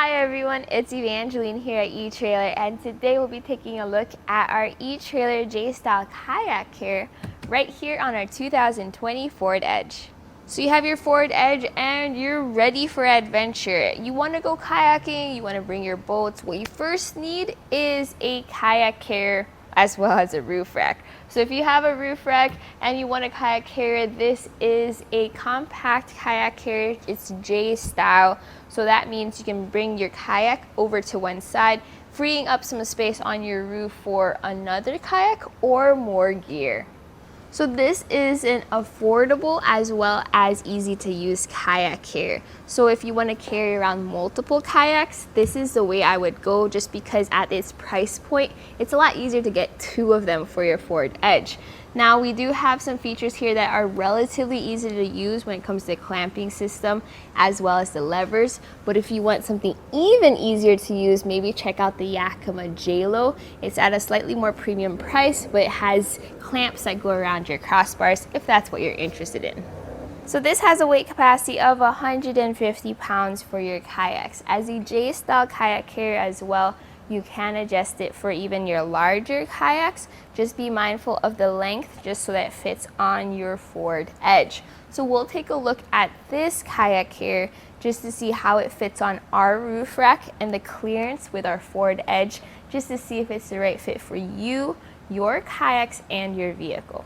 Hi everyone, it's Evangeline here at etrailer, and today we'll be taking a look at our etrailer J-Style Kayak Carrier right here on our 2020 Ford Edge. So you have your Ford Edge and you're ready for adventure. You want to go kayaking, you want to bring your boats. What you first need is a kayak carrier as well as a roof rack. So if you have a roof rack and you want a kayak carrier, this is a compact kayak carrier. It's J-Style. So that means you can bring your kayak over to one side, freeing up some space on your roof for another kayak or more gear. So this is an affordable as well as easy to use kayak carrier. So if you want to carry around multiple kayaks, this is the way I would go, just because at its price point, it's a lot easier to get two of them for your Ford Edge. Now we do have some features here that are relatively easy to use when it comes to the clamping system as well as the levers. But if you want something even easier to use, maybe check out the Yakima J-Lo. It's at a slightly more premium price, but it has clamps that go around your crossbars if that's what you're interested in. So this has a weight capacity of 150 pounds for your kayaks. As a J-Style Kayak Carrier as well, you can adjust it for even your larger kayaks. Just be mindful of the length just so that it fits on your Ford Edge. So we'll take a look at this kayak carrier just to see how it fits on our roof rack and the clearance with our Ford Edge, just to see if it's the right fit for you, your kayaks, and your vehicle.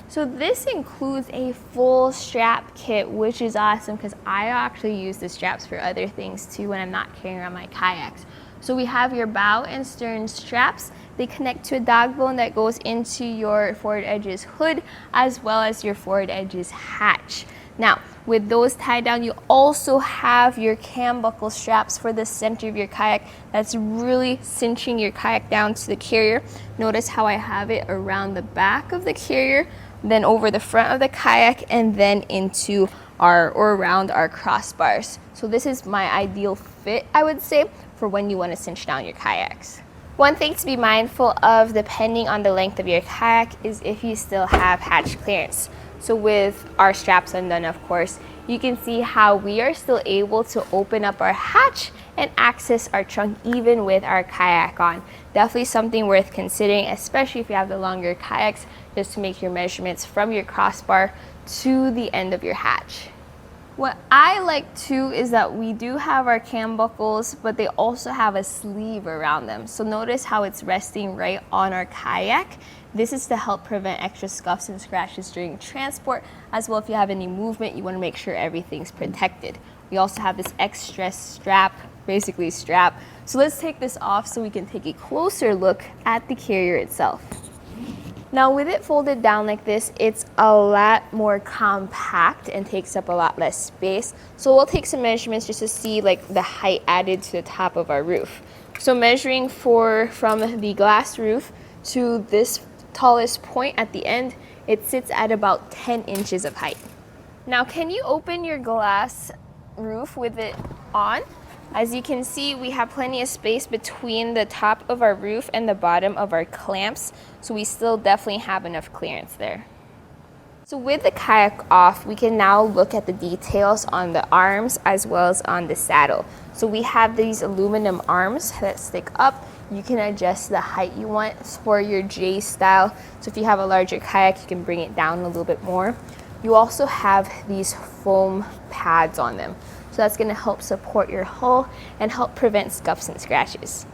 So this includes a full strap kit, which is awesome because I actually use the straps for other things too when I'm not carrying around my kayaks. So we have your bow and stern straps. They connect to a dog bone that goes into your Ford Edge's hood as well as your Ford Edge's hatch. Now, with those tied down, you also have your cam buckle straps for the center of your kayak. That's really cinching your kayak down to the carrier. Notice how I have it around the back of the carrier, then over the front of the kayak, and then into around our crossbars. So this is my ideal fit, I would say, for when you want to cinch down your kayaks. One thing to be mindful of, depending on the length of your kayak, is if you still have hatch clearance. So with our straps undone, of course, you can see how we are still able to open up our hatch and access our trunk even with our kayak on. Definitely something worth considering, especially if you have the longer kayaks, just to make your measurements from your crossbar to the end of your hatch. What I like too is that we do have our cam buckles, but they also have a sleeve around them. So notice how it's resting right on our kayak. This is to help prevent extra scuffs and scratches during transport, as well if you have any movement, you want to make sure everything's protected. We also have this extra strap, basically strap. So let's take this off so we can take a closer look at the carrier itself. Now with it folded down like this, it's a lot more compact and takes up a lot less space. So we'll take some measurements just to see like the height added to the top of our roof. So measuring from the glass roof to this tallest point at the end, it sits at about 10 inches of height. Now can you open your glass roof with it on? As you can see, we have plenty of space between the top of our roof and the bottom of our clamps, so we still definitely have enough clearance there. So with the kayak off, we can now look at the details on the arms as well as on the saddle. So we have these aluminum arms that stick up. You can adjust the height you want for your J-Style. So if you have a larger kayak, you can bring it down a little bit more. You also have these foam pads on them. So that's going to help support your hull and help prevent scuffs and scratches.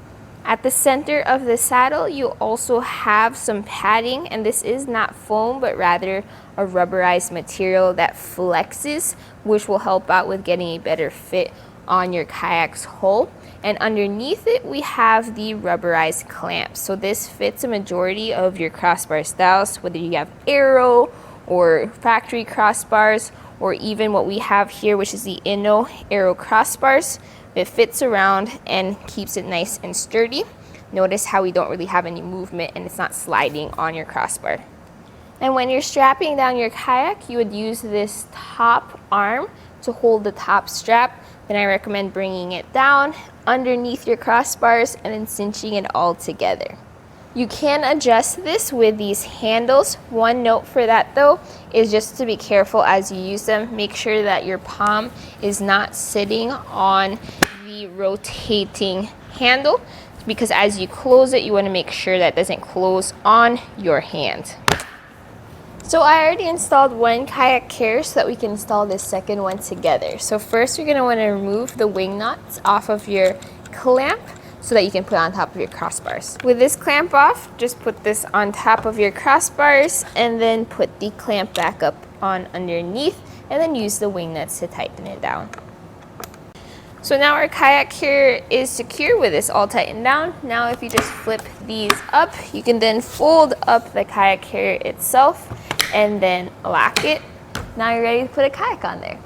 At the center of the saddle, you also have some padding, and this is not foam, but rather a rubberized material that flexes, which will help out with getting a better fit on your kayak's hull. And underneath it, we have the rubberized clamps. So this fits a majority of your crossbar styles, whether you have Aero or factory crossbars, or even what we have here, which is the Inno Aero crossbars. It fits around and keeps it nice and sturdy. Notice how we don't really have any movement and it's not sliding on your crossbar. And when you're strapping down your kayak, you would use this top arm to hold the top strap. Then I recommend bringing it down underneath your crossbars and then cinching it all together. You can adjust this with these handles. One note for that though is just to be careful as you use them. Make sure that your palm is not sitting on the the rotating handle, because as you close it, you want to make sure that it doesn't close on your hand. So I already installed one kayak carrier so that we can install this second one together. So first you're going to want to remove the wing nuts off of your clamp so that you can put it on top of your crossbars. With this clamp off, just put this on top of your crossbars and then put the clamp back up on underneath and then use the wing nuts to tighten it down. So now our kayak carrier is secure with this all tightened down. Now if you just flip these up, you can then fold up the kayak carrier itself and then lock it. Now you're ready to put a kayak on there.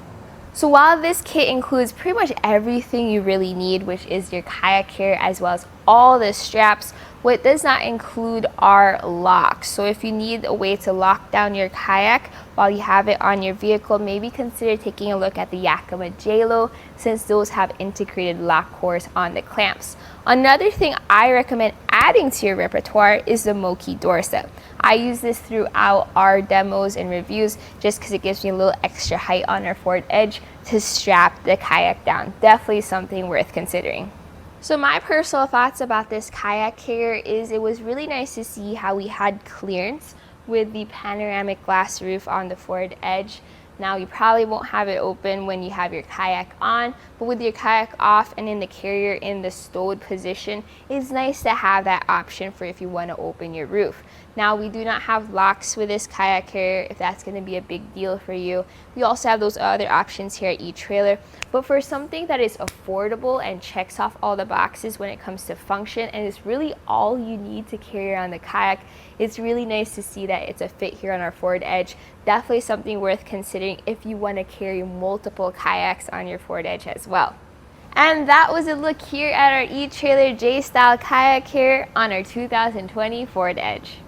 So while this kit includes pretty much everything you really need, which is your kayak carrier as well as all the straps, what does not include are locks. So if you need a way to lock down your kayak while you have it on your vehicle, maybe consider taking a look at the Yakima J-Lo, since those have integrated lock cores on the clamps. Another thing I recommend adding to your repertoire is the Moki door set. I use this throughout our demos and reviews just because it gives me a little extra height on our forward edge to strap the kayak down. Definitely something worth considering. So my personal thoughts about this kayak carrier is it was really nice to see how we had clearance with the panoramic glass roof on the forward edge. Now you probably won't have it open when you have your kayak on, but with your kayak off and in the carrier in the stowed position, it's nice to have that option for if you want to open your roof. Now we do not have locks with this kayak carrier if that's going to be a big deal for you. We also have those other options here at eTrailer, but for something that is affordable and checks off all the boxes when it comes to function and is really all you need to carry around the kayak, it's really nice to see that it's a fit here on our forward edge. Definitely something worth considering if you want to carry multiple kayaks on your forward edge as well. And that was a look here at our eTrailer J-Style Kayak Carrier on our 2020 Ford Edge.